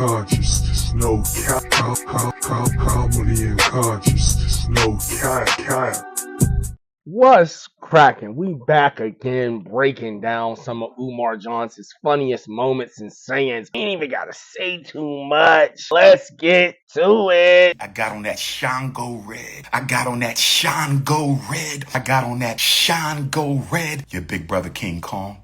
consciousness, no comedy and consciousness, no cap. What's cracking? We back again, breaking down some of Umar Johnson's funniest moments and sayings. Ain't even gotta say too much. Let's get to it. I got on that Shango red. I got on that Shango red. I got on that Shango red. Your big brother King Kong.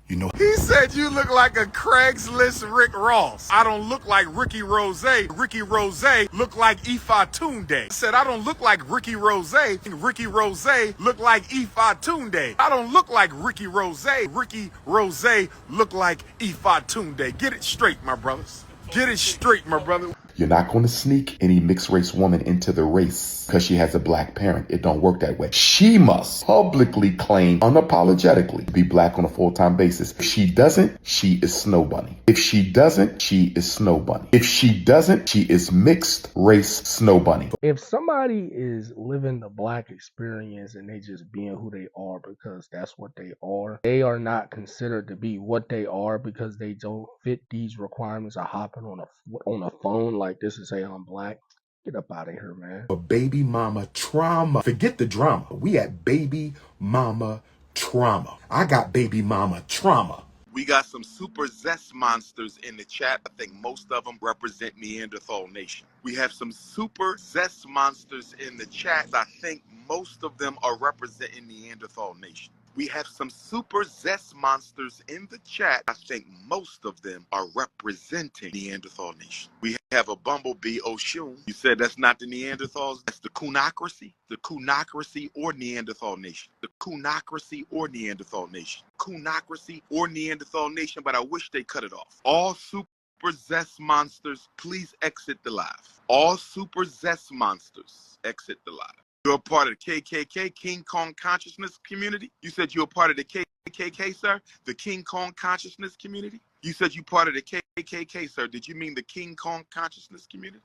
You know. He said you look like a Craigslist Rick Ross. I don't look like Ricky Rose. Ricky Rose look like Ifa Tunde. I said I don't look like Ricky Rose. Ricky Rose look like Ifa Tunde. I don't look like Ricky Rose. Ricky Rose look like Ifa Tunde. Get it straight, my brothers. Get it straight, my brother. You're not going to sneak any mixed race woman into the race because she has a black parent. It don't work that way. She must publicly claim unapologetically to be black on a full-time basis. If she doesn't, she is Snow Bunny. If she doesn't, she is Snow Bunny. If she doesn't, she is mixed race Snow Bunny. If somebody is living the black experience and they just being who they are because that's what they are not considered to be what they are because they don't fit these requirements of hopping on a phone like this and say I'm black. Get up out of here, man. For baby mama trauma. Forget the drama. We at baby mama trauma. I got baby mama trauma. We got some super zest monsters in the chat. I think most of them represent Neanderthal Nation. We have some super zest monsters in the chat. I think most of them are representing Neanderthal Nation. We have some super zest monsters in the chat. I think most of them are representing Neanderthal Nation. We have a Bumblebee Oshun. You said that's not the Neanderthals. That's the Kunocracy. The Kunocracy or Neanderthal Nation. The Kunocracy or Neanderthal Nation. Kunocracy or Neanderthal Nation, but I wish they cut it off. All super zest monsters, please exit the live. All super zest monsters, exit the live. You're a part of the KKK, King Kong Consciousness Community? You said you're a part of the KKK, sir? The King Kong Consciousness Community? You said you're part of the KKK, sir. Did you mean the King Kong Consciousness Community?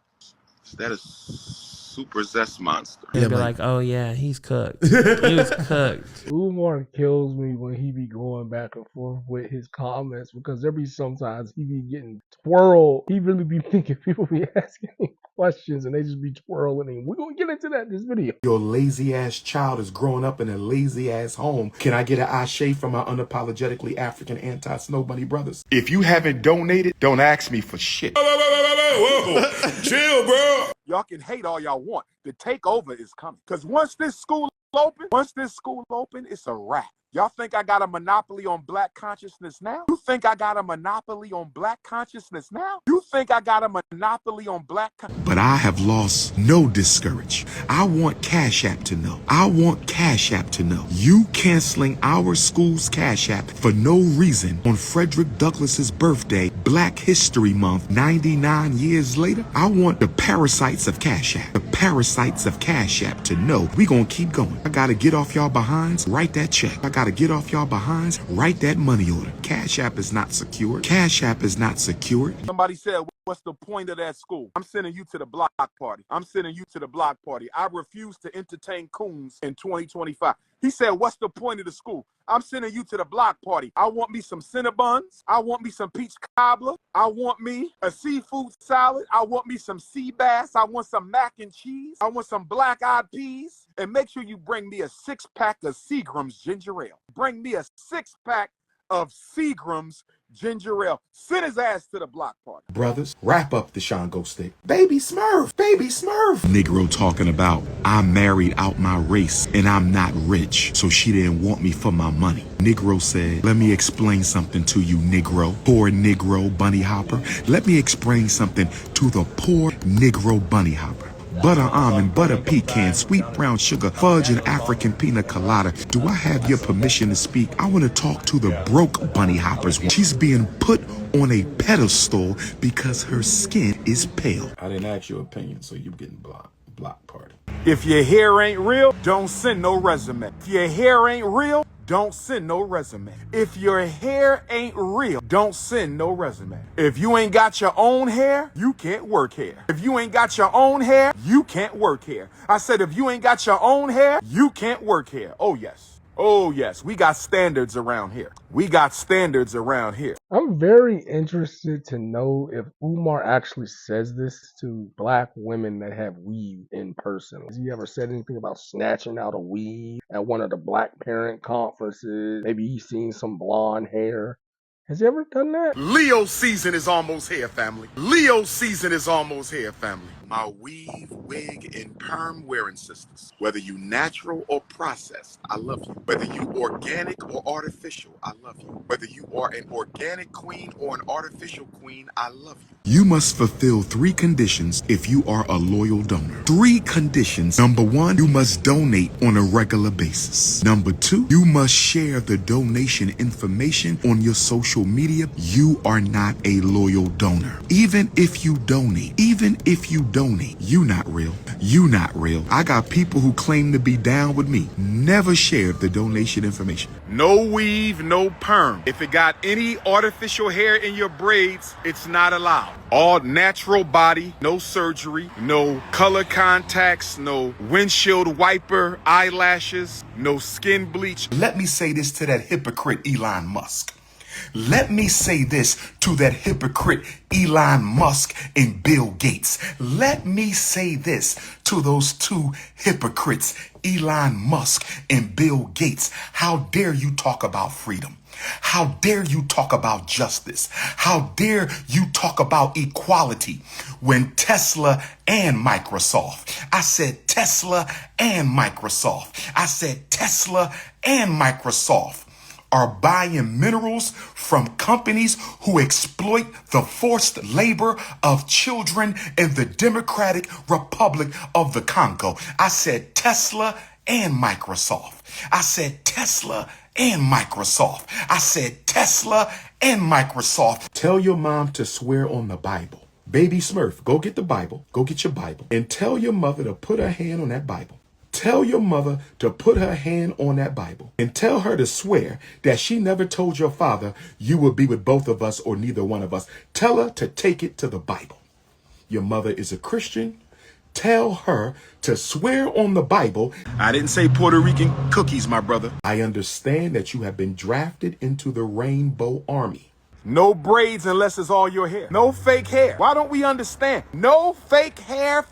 That is super zest monster. They'd be like, oh yeah, he's cooked. He was cooked. Umar kills me when he be going back and forth with his comments because there be sometimes he be getting twirled. He really be thinking people be asking him questions and they just be twirling him. We're going to get into that in this video. Your lazy ass child is growing up in a lazy ass home. Can I get an ashe from our unapologetically African anti-Snow Bunny brothers? If you haven't donated, don't ask me for shit. Whoa. Chill, bro. Y'all can hate all y'all want. The takeover is coming. Because once this school open, it's a wrap. Y'all think I got a monopoly on black consciousness now? You think I got a monopoly on black consciousness now? You think I got a monopoly on black But I have lost no discourage. I want Cash App to know. I want Cash App to know. You canceling our school's Cash App for no reason on Frederick Douglass's birthday, Black History Month, 99 years later. I want the parasites of Cash App, the parasites of Cash App to know we gonna keep going. I gotta get off y'all behinds, write that check. I gotta get off y'all behinds, write that money order. Cash App is not secure. Cash App is not secured. Somebody said, what's the point of that school? I'm sending you to the block party. I'm sending you to the block party. I refuse to entertain coons in 2025. He said, what's the point of the school? I'm sending you to the block party. I want me some Cinnabons. I want me some peach cobbler. I want me a seafood salad. I want me some sea bass. I want some mac and cheese. I want some black-eyed peas. And make sure you bring me a 6-pack of Seagram's ginger ale. Bring me a 6-pack of Seagram's ginger ale. Send his ass to the block party. Brothers, wrap up the Shango stick. Baby Smurf, baby Smurf. Negro talking about, I married out my race and I'm not rich, so she didn't want me for my money. Negro said, let me explain something to you, Negro. Poor Negro bunny hopper. Let me explain something to the poor Negro bunny hopper. Butter almond, butter pecan, sweet brown sugar, fudge and African pina colada. Do I have your permission to speak? I want to talk to the broke bunny hoppers. She's being put on a pedestal because her skin is pale. I didn't ask your opinion, so you're getting blocked. Block party. If your hair ain't real, don't send no resume. If your hair ain't real, don't send no resume. If your hair ain't real, don't send no resume. If you ain't got your own hair, you can't work here. If you ain't got your own hair, you can't work here. I said, if you ain't got your own hair, you can't work here. Oh, yes. Oh, yes, we got standards around here. We got standards around here. I'm very interested to know if Umar actually says this to black women that have weave in person. Has he ever said anything about snatching out a weave at one of the black parent conferences? Maybe he's seen some blonde hair. Has he ever done that? Leo season is almost here, family. Leo season is almost here, family. My weave, wig, and perm wearing sisters. Whether you natural or processed, I love you. Whether you organic or artificial, I love you. Whether you are an organic queen or an artificial queen, I love you. You must fulfill 3 conditions if you are a loyal donor. 3 conditions. Number 1, you must donate on a regular basis. Number 2, you must share the donation information on your social media. You are not a loyal donor. Even if you donate, you not real. You not real. I got people who claim to be down with me. Never shared the donation information. No weave, no perm. If it got any artificial hair in your braids, it's not allowed. All natural body, no surgery, no color contacts, no windshield wiper eyelashes, no skin bleach. Let me say this to that hypocrite Elon Musk. Let me say this to that hypocrite Elon Musk and Bill Gates. Let me say this to those 2 hypocrites, Elon Musk and Bill Gates. How dare you talk about freedom? How dare you talk about justice? How dare you talk about equality when Tesla and Microsoft, I said Tesla and Microsoft, I said Tesla and Microsoft are buying minerals from companies who exploit the forced labor of children in the Democratic Republic of the Congo. I said Tesla and Microsoft. I said Tesla and Microsoft. I said Tesla and Microsoft. Tell your mom to swear on the Bible. Baby Smurf, go get the Bible. Go get your Bible. And tell your mother to put her hand on that Bible. Tell your mother to put her hand on that Bible and tell her to swear that she never told your father you will be with both of us or neither one of us. Tell her to take it to the Bible. Your mother is a Christian. Tell her to swear on the Bible. I didn't say Puerto Rican cookies, my brother. I understand that you have been drafted into the Rainbow Army. No braids unless it's all your hair. No fake hair. Why don't we understand? No fake hair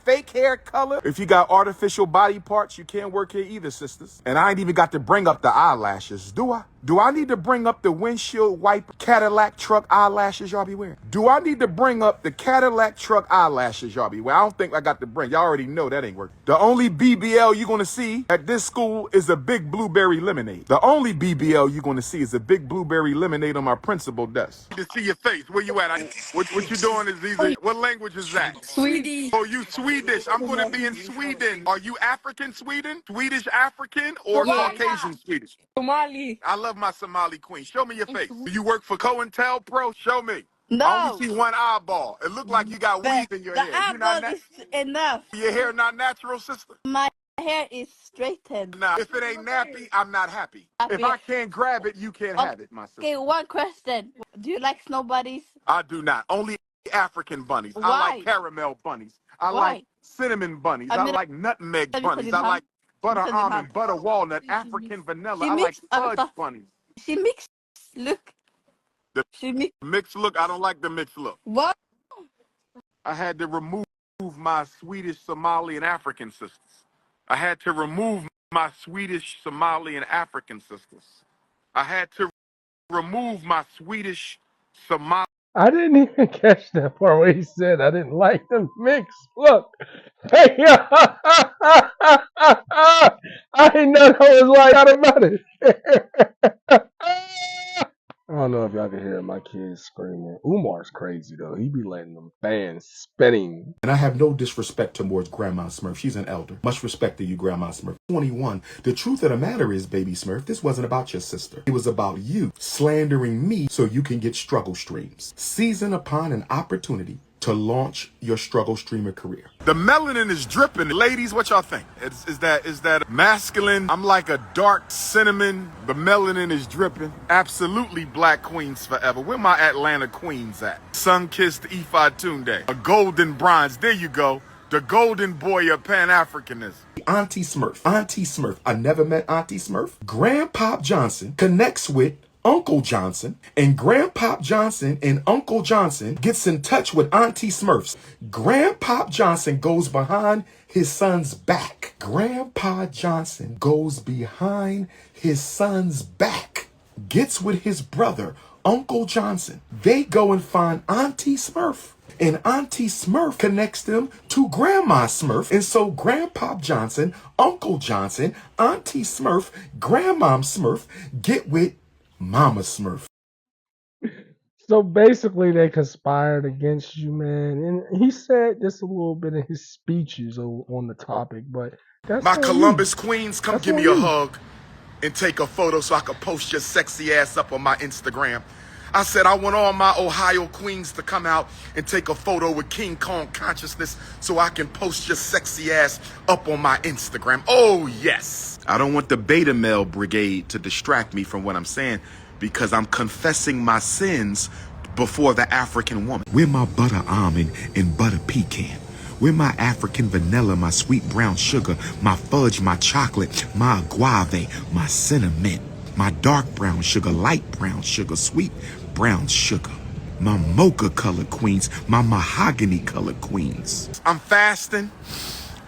color. If you got artificial body parts, you can't work here either, sisters. And I ain't even got to bring up the eyelashes, do I? Do I need to bring up the windshield wiper Cadillac truck eyelashes y'all be wearing? Do I need to bring up the Cadillac truck eyelashes y'all be wearing? I don't think I got to bring. Y'all already know that ain't working. The only BBL you're going to see at this school is a big blueberry lemonade. The only BBL you're going to see is a big blueberry lemonade on my principal desk. To see your face. Where you at? What you doing is these. What language is that? Swedish. Oh, you Swedish. I'm going to be in Sweden. Are you African Sweden? Swedish African or Yeah. Caucasian Swedish? Somali. I love my Somali queen. Show me your face. Do you work for COINTELPRO? Show me. No. I only see one eyeball. It looked like you got weave in your The hair. You not eyeball is enough. your hair not natural, sister? My hair is straightened. Nah, if it ain't nappy, I'm not happy. If I can't grab it, you can't have it, my sister. Okay, one question. Do you like snow bunnies? I do not. Only African bunnies. I Why? like caramel bunnies. I Why? like cinnamon bunnies. I like nutmeg bunnies. I like butter almond, butter walnut, African vanilla. I like fudge bunnies. She mixed. Look. The She mixed. mixed look, I don't like the mixed look. What? I had to remove my Swedish, Somali, and African sisters. I had to remove my Swedish, Somali, and African sisters. I had to remove my Swedish, Somali. I didn't even catch that part where he said I didn't like the mix. Look. Hey, I didn't know that was like out about it. I don't know if y'all can hear my kids screaming. Umar's crazy though. He be letting them fans spinning. And I have no disrespect towards Grandma Smurf. She's an elder. Much respect to you, Grandma Smurf. 21. The truth of the matter is, Baby Smurf, this wasn't about your sister. It was about you slandering me so you can get struggle streams. Seizing upon an opportunity to launch your struggle streamer career. The melanin is dripping. Ladies, what y'all think? Is that masculine? I'm like a dark cinnamon. The melanin is dripping. Absolutely black queens forever. Where my Atlanta queens at? Sun-kissed Ifa Tunde. A golden bronze. There you go. The golden boy of Pan-Africanism. Auntie Smurf. Auntie Smurf. I never met Auntie Smurf. Grandpop Johnson connects with Uncle Johnson, and Grandpop Johnson and Uncle Johnson gets in touch with Auntie Smurfs. Grandpop Johnson goes behind his son's back. Grandpa Johnson goes behind his son's back, gets with his brother, Uncle Johnson. They go and find Auntie Smurf. And Auntie Smurf connects them to Grandma Smurf. And so Grandpop Johnson, Uncle Johnson, Auntie Smurf, Grandma Smurf get with Mama Smurf. So basically, they conspired against you, man. And he said this a little bit in his speeches on the topic, but that's My on Columbus you. queens, come That's give on me a you. hug and take a photo so I can post your sexy ass up on my Instagram. I said I want all my Ohio queens to come out and take a photo with King Kong consciousness so I can post your sexy ass up on my Instagram. Oh, yes. I don't want the beta male brigade to distract me from what I'm saying because I'm confessing my sins before the African woman. We're my butter almond and butter pecan. We're my African vanilla, my sweet brown sugar, my fudge, my chocolate, my agave, my cinnamon, my dark brown sugar, light brown sugar, sweet brown sugar, my mocha colored queens, my mahogany colored queens. I'm fasting.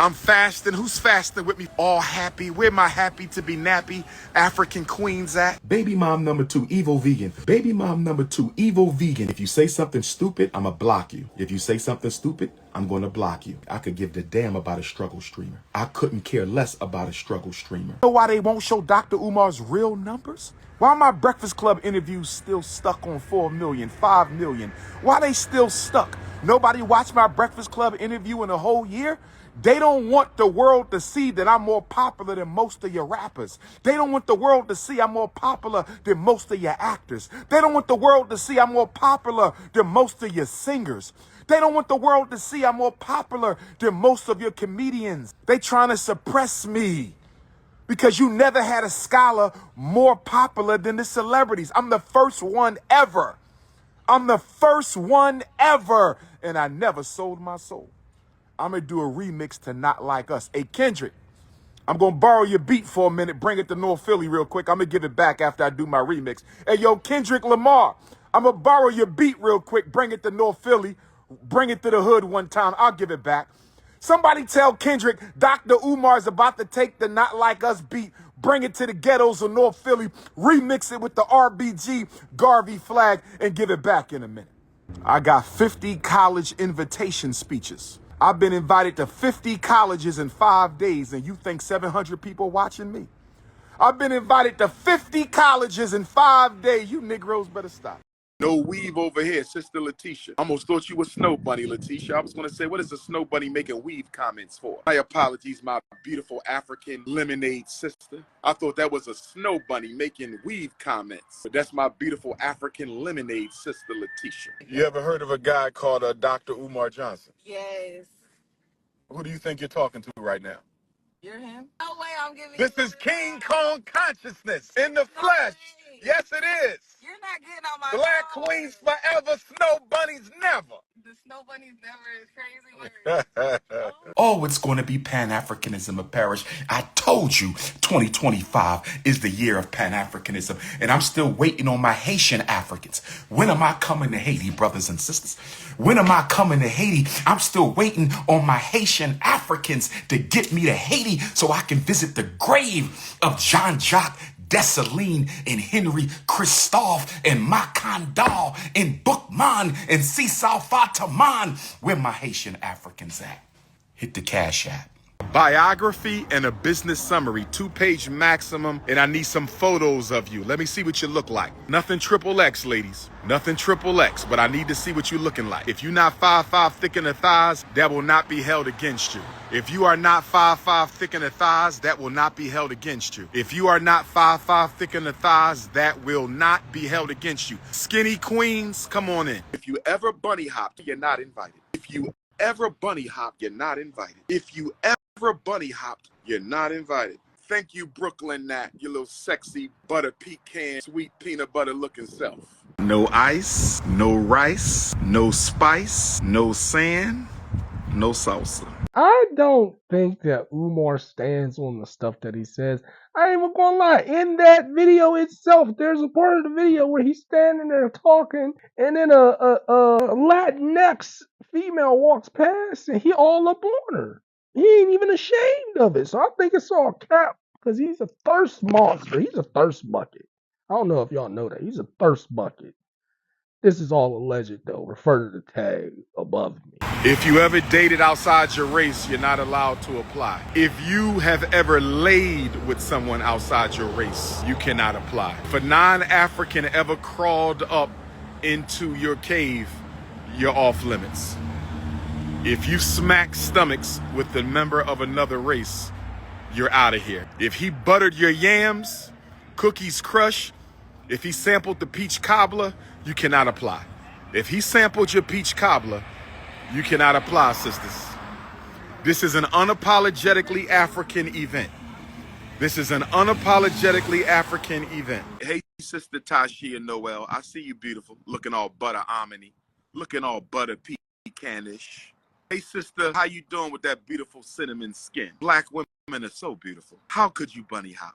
I'm fasting. Who's fasting with me? All happy. Where my happy to be nappy African queens at? Baby mom number 2, evil vegan. Baby mom number 2, evil vegan. If you say something stupid, I'ma block you. If you say something stupid, I'm gonna block you. I could give the damn about a struggle streamer. I couldn't care less about a struggle streamer. You know why they won't show Dr. Umar's real numbers? Why my Breakfast Club interviews still stuck on 4 million, 5 million? Why they still stuck? Nobody watched my Breakfast Club interview in a whole year? They don't want the world to see that I'm more popular than most of your rappers. They don't want the world to see I'm more popular than most of your actors. They don't want the world to see I'm more popular than most of your singers. They don't want the world to see I'm more popular than most of your comedians. They trying to suppress me because you never had a scholar more popular than the celebrities. I'm the first one ever. I'm the first one ever. And I never sold my soul. I'm going to do a remix to Not Like Us. Hey, Kendrick, I'm going to borrow your beat for a minute, bring it to North Philly real quick. I'm going to give it back after I do my remix. Hey, yo, Kendrick Lamar, I'm going to borrow your beat real quick, bring it to North Philly, bring it to the hood one time. I'll give it back. Somebody tell Kendrick Dr. Umar's about to take the Not Like Us beat, bring it to the ghettos of North Philly, remix it with the RBG Garvey flag, and give it back in a minute. I got 50 college invitation speeches. I've been invited to 50 colleges in 5 days, and you think 700 people watching me? I've been invited to 50 colleges in 5 days. You Negroes better stop. No weave over here, Sister Letitia. Almost thought you were Snow Bunny, Letitia. I was going to say, what is a Snow Bunny making weave comments for? My apologies, my beautiful African lemonade sister. I thought that was a Snow Bunny making weave comments. But that's my beautiful African lemonade sister, Letitia. You ever heard of a guy called Dr. Umar Johnson? Yes. Who do you think you're talking to right now? You're him? No way I'm giving This you is King Kong consciousness in the flesh. way. Yes, it is. You're not getting on my Black phone. queens forever, snow bunnies never. The snow bunny's never is crazy word. Oh, it's going to be Pan-Africanism of Parish. I told you 2025 is the year of Pan-Africanism, and I'm still waiting on my Haitian Africans. When am I coming to Haiti, brothers and sisters? When am I coming to Haiti? I'm still waiting on my Haitian Africans to get me to Haiti so I can visit the grave of Jean-Jacques Dessalines and Henry Christophe and Macandal and Bookman and Sisal Fataman. Where my Haitian Africans at? Hit the Cash App. Biography and a business summary, 2-page maximum, and I need some photos of you. Let me see what you look like. Nothing triple X, ladies. Nothing triple X, but I need to see what you're looking like. If you're not 5'5" thick in the thighs, that will not be held against you. If you are not 5'5" thick in the thighs, that will not be held against you. If you are not 5'5" thick in the thighs, that will not be held against you. Skinny queens, come on in. If you ever bunny hopped, you're not invited. If you ever bunny hop, you're not invited. If you ever bunny hopped, you're not invited. Thank you, Brooklyn Nat, you little sexy butter pecan, sweet peanut butter looking self. No ice, no rice, no spice, no sand, no salsa. I don't think that Umar stands on the stuff that he says. I ain't even gonna lie. In that video itself, there's a part of the video where he's standing there talking, and then a Latinx female walks past, and he all up on her. He ain't even ashamed of it. So I think it's all cap because he's a thirst monster. He's a thirst bucket. I don't know if y'all know that. He's a thirst bucket. This is all alleged, though. Refer to the tag above me. If you ever dated outside your race, you're not allowed to apply. If you have ever laid with someone outside your race, you cannot apply. If a non-African ever crawled up into your cave, you're off limits. If you smack stomachs with a member of another race, you're out of here. If he buttered your yams, cookies crush, if he sampled the peach cobbler, you cannot apply. If he sampled your peach cobbler, you cannot apply, sisters. This is an unapologetically African event. This is an unapologetically African event. Hey, Sister Tashia Noel, I see you beautiful, looking all butter almondy, looking all butter pecanish. Hey, sister, how you doing with that beautiful cinnamon skin? Black women are so beautiful. How could you bunny hop?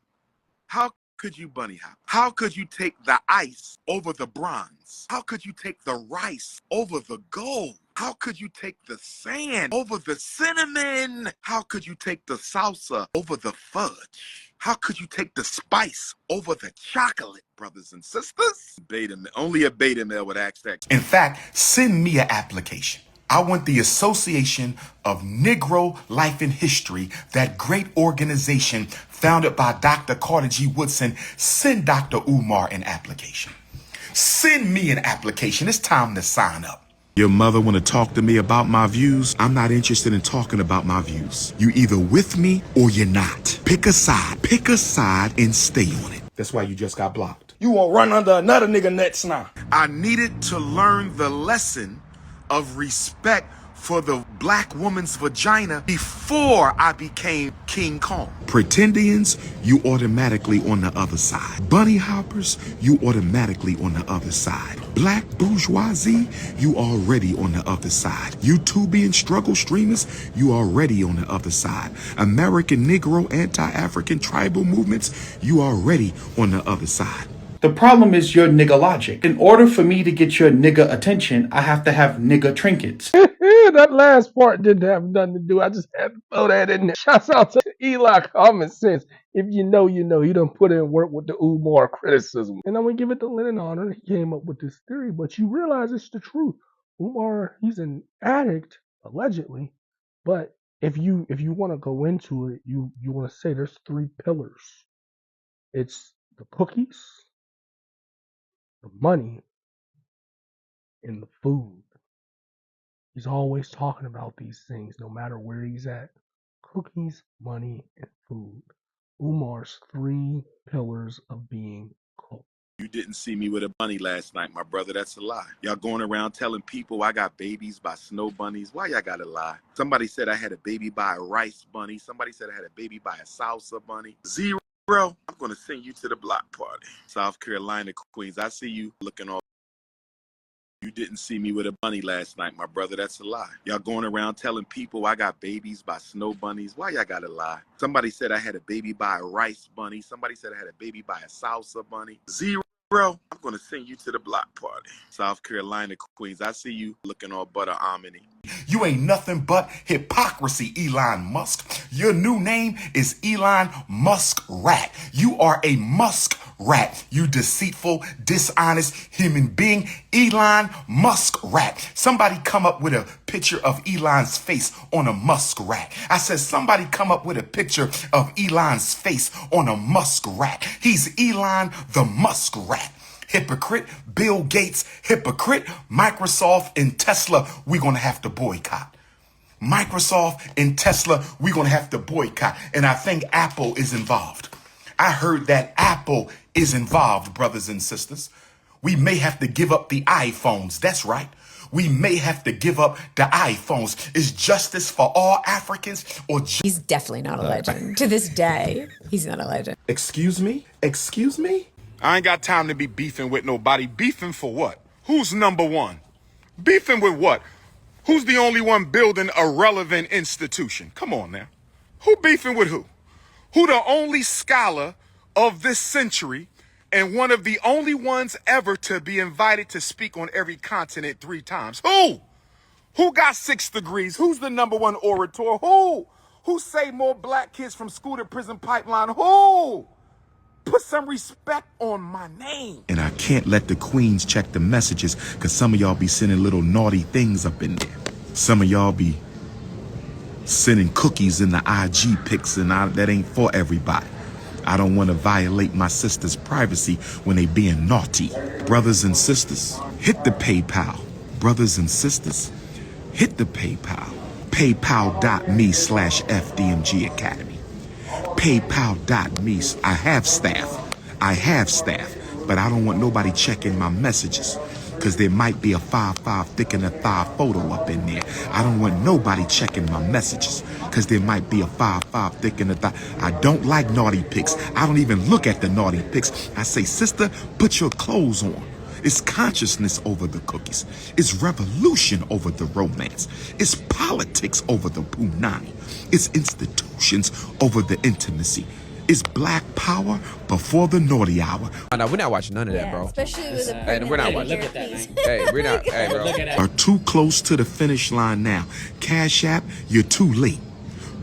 How could you bunny hop? How could you take the ice over the bronze? How could you take the rice over the gold? How could you take the sand over the cinnamon? How could you take the salsa over the fudge? How could you take the spice over the chocolate, brothers and sisters? Only a beta male would ask that. In fact, send me an application. I want the Association of Negro Life and History, that great organization founded by Dr. Carter G. Woodson. Send Dr. Umar an application. Send me an application. It's time to sign up. Your mother want to talk to me about my views? I'm not interested in talking about my views. You either with me or you're not. Pick a side. Pick a side and stay on it. That's why you just got blocked. You won't run under another nigga nuts now. I needed to learn the lesson of respect for the black woman's vagina before I became King Kong. Pretendians, you automatically on the other side. Bunny hoppers, you automatically on the other side. Black bourgeoisie, you already on the other side. YouTubian struggle streamers, you already on the other side. American Negro anti-African tribal movements, you already on the other side. The problem is your nigga logic. In order for me to get your nigga attention, I have to have nigga trinkets. That last part didn't have nothing to do. I just had to throw that in there. Shouts out to Eli Common Sense. If you know, you know. He done put in work with the Umar criticism. And I'm going to give it to Lennon honor. He came up with this theory, but you realize it's the truth. Umar, he's an addict, allegedly. But if you want to go into it, you want to say there's three pillars. It's the cookies, the money, and the food. He's always talking about these things, no matter where he's at. Cookies, money, and food. Umar's three pillars of being cooked. You didn't see me with a bunny last night, my brother. That's a lie. Y'all going around telling people I got babies by snow bunnies. Why y'all gotta lie? Somebody said I had a baby by a rice bunny. Somebody said I had a baby by a salsa bunny. Zero. I'm gonna send you to the block party. South Carolina Queens, I see you looking all. You didn't see me with a bunny last night, my brother. That's a lie. Y'all going around telling people I got babies by snow bunnies. Why y'all gotta lie? Somebody said I had a baby by a rice bunny. Somebody said I had a baby by a salsa bunny. Zero. I'm gonna send you to the block party. South Carolina Queens, I see you looking all butter almondy. You ain't nothing but hypocrisy, Elon Musk. Your new name is Elon Musk Rat. You are a Musk Rat. You deceitful, dishonest human being. Elon Musk Rat. Somebody come up with a picture of Elon's face on a Musk Rat. I said somebody come up with a picture of Elon's face on a Musk Rat. He's Elon the Musk Rat. Hypocrite, Bill Gates, hypocrite, Microsoft and Tesla, we're going to have to boycott. Microsoft and Tesla, we're going to have to boycott. And I think Apple is involved. I heard that Apple is involved, brothers and sisters. We may have to give up the iPhones. That's right. We may have to give up the iPhones. Is justice for all Africans or He's definitely not a legend. To this day, he's not a legend. Excuse me? Excuse me? I ain't got time to be beefing with nobody. Beefing for what? Who's number one? Beefing with what? Who's the only one building a relevant institution? Come on now. Who beefing with who? Who the only scholar of this century and one of the only ones ever to be invited to speak on every continent 3 times? Who? Who got 6 degrees? Who's the #1 orator? Who? Who saved more black kids from school to prison pipeline? Who? Put some respect on my name. And I can't let the queens check the messages because some of y'all be sending little naughty things up in there. Some of y'all be sending cookies in the IG pics, and that ain't for everybody. I don't want to violate my sister's privacy when they being naughty. Brothers and sisters, hit the PayPal. Brothers and sisters, hit the PayPal. PayPal.me/FDMG Academy. PayPal.me. I have staff, but I don't want nobody checking my messages because there might be a 5'5" thick and a thigh photo up in there. I don't want nobody checking my messages because there might be a 5'5" thick and a thigh. I don't like naughty pics. I don't even look at the naughty pics. I say, sister, put your clothes on. It's consciousness over the cookies. It's revolution over the romance. It's politics over the punani. It's institutions over the intimacy. It's black power before the naughty hour. Oh, no, we're not watching none of that, bro. Especially with a Hey, we're not watching. look at that. Hey, we're not. Hey, bro. Are too close to the finish line now. Cash App, you're too late.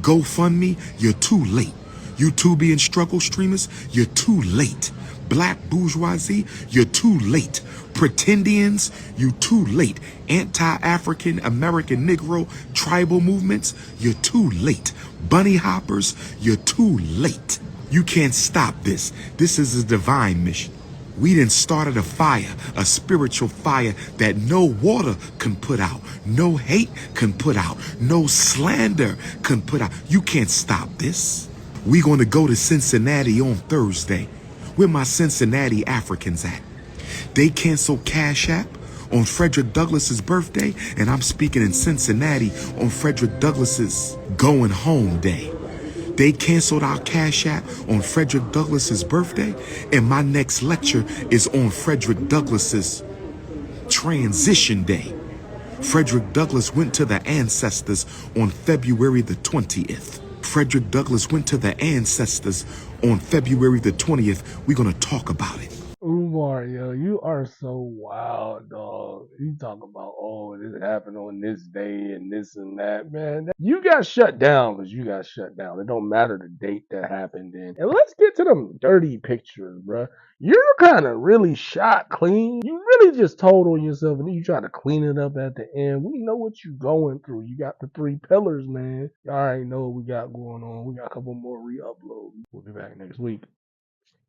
GoFundMe, you're too late. YouTube and struggle streamers, you're too late. Black bourgeoisie, you're too late. Pretendians, you too late. Anti-African American Negro tribal movements, you're too late. Bunny hoppers, you're too late. You can't stop this. This is a divine mission. We done started a fire, a spiritual fire that no water can put out, no hate can put out, no slander can put out. You can't stop this. We gonna go to Cincinnati on Thursday. Where my Cincinnati Africans at? They canceled Cash App on Frederick Douglass's birthday, and I'm speaking in Cincinnati on Frederick Douglass's going home day. They canceled our Cash App on Frederick Douglass's birthday, and my next lecture is on Frederick Douglass's transition day. Frederick Douglass went to the ancestors on February the 20th. Frederick Douglass went to the ancestors on February the 20th. We're going to talk about it. Umar, yo, you are so wild, dog. You talk about, oh, this happened on this day and this and that, man. You got shut down because you got shut down. It don't matter the date that happened in. And let's get to them dirty pictures, bruh. You're kind of really shot clean. You really just told on yourself and then you try to clean it up at the end. We know what you going through. You got the 3 pillars, man. Y'all already know what we got going on. We got a couple more re-uploads. We'll be back next week.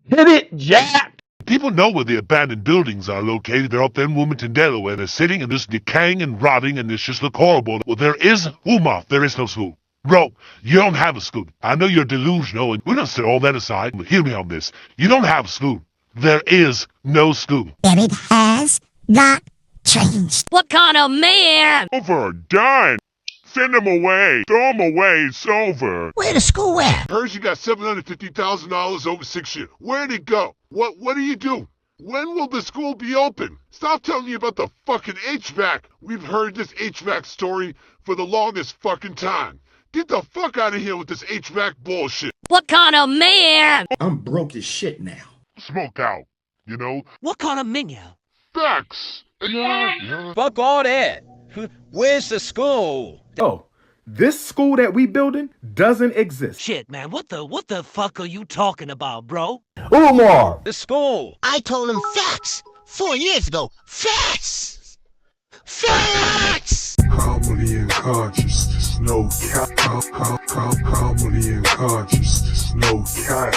Hit it, Jack! People know where the abandoned buildings are located. They're up there in Wilmington, Delaware. They're sitting and just decaying and rotting, and they just look horrible. Well, there is Umar. There is no school. Bro, you don't have a school. I know you're delusional, and we're going to set all that aside. But hear me on this. You don't have a school. There is no school. And it has not changed. What kind of man? Over a dime. Send him away. Throw him away. It's over. Where the school at? Heard you got $750,000 over 6 years. Where'd it go? What do you do? When will the school be open? Stop telling me about the fucking HVAC. We've heard this HVAC story for the longest fucking time. Get the fuck out of here with this HVAC bullshit. What kind of man? I'm broke as shit now. Smoke out, you know? What kind of man? Facts. Yeah. Fuck all that. Where's the school? Oh, this school that we building doesn't exist. Shit, man, what the fuck are you talking about, bro? Umar! The school. I told him facts 4 years ago. Facts! Facts! Harmony and consciousness, no cap. Harmony and consciousness, no cap.